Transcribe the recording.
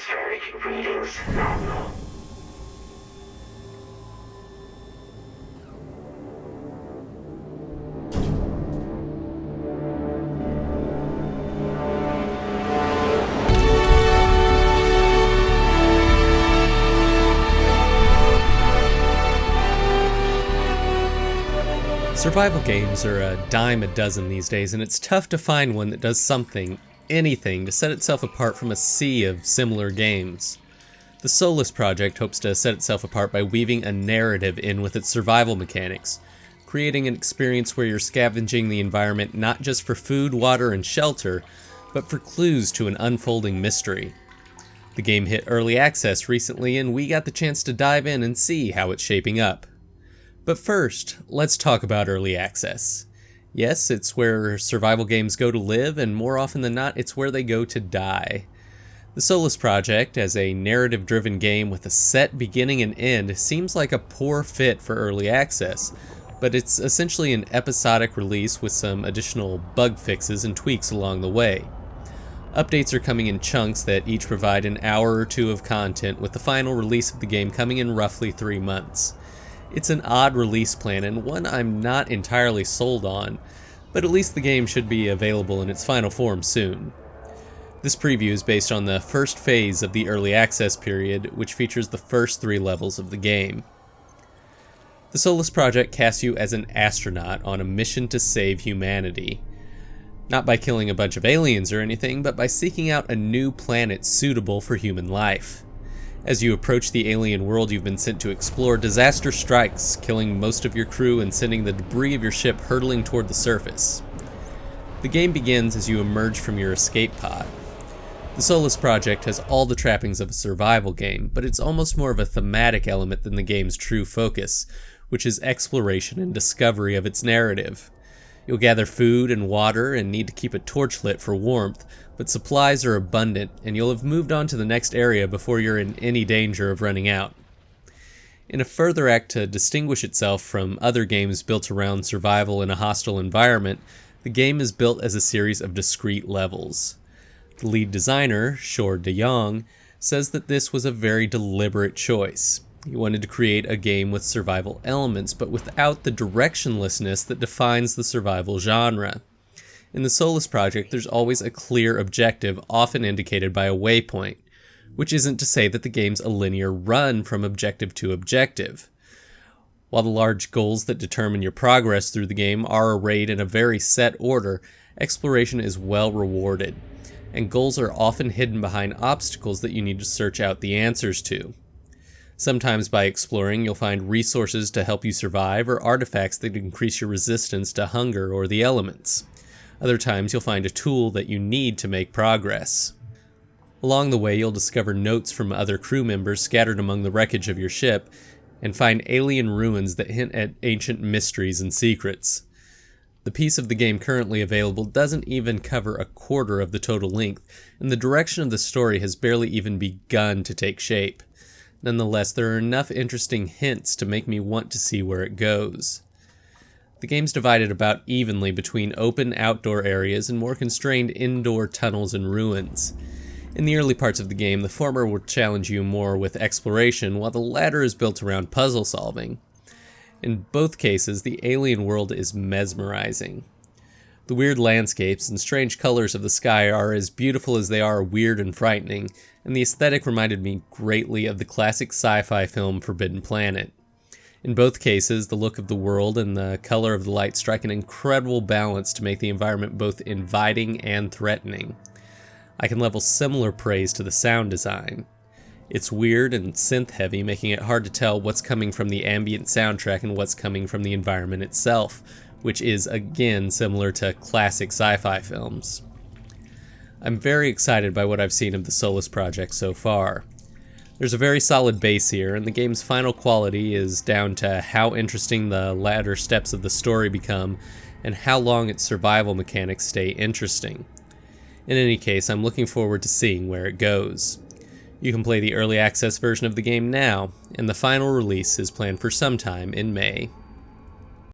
atmospheric readings nominal. Survival games are a dime a dozen these days, and it's tough to find one that does something, anything, to set itself apart from a sea of similar games. The Solus Project hopes to set itself apart by weaving a narrative in with its survival mechanics, creating an experience where you're scavenging the environment not just for food, water, and shelter, but for clues to an unfolding mystery. The game hit early access recently, and we got the chance to dive in and see how it's shaping up. But first, let's talk about early access. Yes, it's where survival games go to live, and more often than not, it's where they go to die. The Solus Project, as a narrative-driven game with a set beginning and end, seems like a poor fit for early access, but it's essentially an episodic release with some additional bug fixes and tweaks along the way. Updates are coming in chunks that each provide an hour or two of content, with the final release of the game coming in roughly 3 months. It's an odd release plan, and one I'm not entirely sold on, but at least the game should be available in its final form soon. This preview is based on the first phase of the early access period, which features the first 3 levels of the game. The Solus Project casts you as an astronaut on a mission to save humanity. Not by killing a bunch of aliens or anything, but by seeking out a new planet suitable for human life. As you approach the alien world you've been sent to explore, disaster strikes, killing most of your crew and sending the debris of your ship hurtling toward the surface. The game begins as you emerge from your escape pod. The Solus Project has all the trappings of a survival game, but it's almost more of a thematic element than the game's true focus, which is exploration and discovery of its narrative. You'll gather food and water and need to keep a torch lit for warmth, but supplies are abundant, and you'll have moved on to the next area before you're in any danger of running out. In a further act to distinguish itself from other games built around survival in a hostile environment, the game is built as a series of discrete levels. The lead designer, Shor de Jong, says that this was a very deliberate choice. He wanted to create a game with survival elements, but without the directionlessness that defines the survival genre. In the Solus Project, there's always a clear objective, often indicated by a waypoint, which isn't to say that the game's a linear run from objective to objective. While the large goals that determine your progress through the game are arrayed in a very set order, exploration is well rewarded, and goals are often hidden behind obstacles that you need to search out the answers to. Sometimes by exploring, you'll find resources to help you survive or artifacts that increase your resistance to hunger or the elements. Other times you'll find a tool that you need to make progress. Along the way, you'll discover notes from other crew members scattered among the wreckage of your ship, and find alien ruins that hint at ancient mysteries and secrets. The piece of the game currently available doesn't even cover a quarter of the total length, and the direction of the story has barely even begun to take shape. Nonetheless, there are enough interesting hints to make me want to see where it goes. The game's divided about evenly between open outdoor areas and more constrained indoor tunnels and ruins. In the early parts of the game, the former will challenge you more with exploration, while the latter is built around puzzle solving. In both cases, the alien world is mesmerizing. The weird landscapes and strange colors of the sky are as beautiful as they are weird and frightening, and the aesthetic reminded me greatly of the classic sci-fi film Forbidden Planet. In both cases, the look of the world and the color of the light strike an incredible balance to make the environment both inviting and threatening. I can level similar praise to the sound design. It's weird and synth-heavy, making it hard to tell what's coming from the ambient soundtrack and what's coming from the environment itself, which is, again, similar to classic sci-fi films. I'm very excited by what I've seen of the Solus Project so far. There's a very solid base here, and the game's final quality is down to how interesting the latter steps of the story become, and how long its survival mechanics stay interesting. In any case, I'm looking forward to seeing where it goes. You can play the early access version of the game now, and the final release is planned for sometime in May.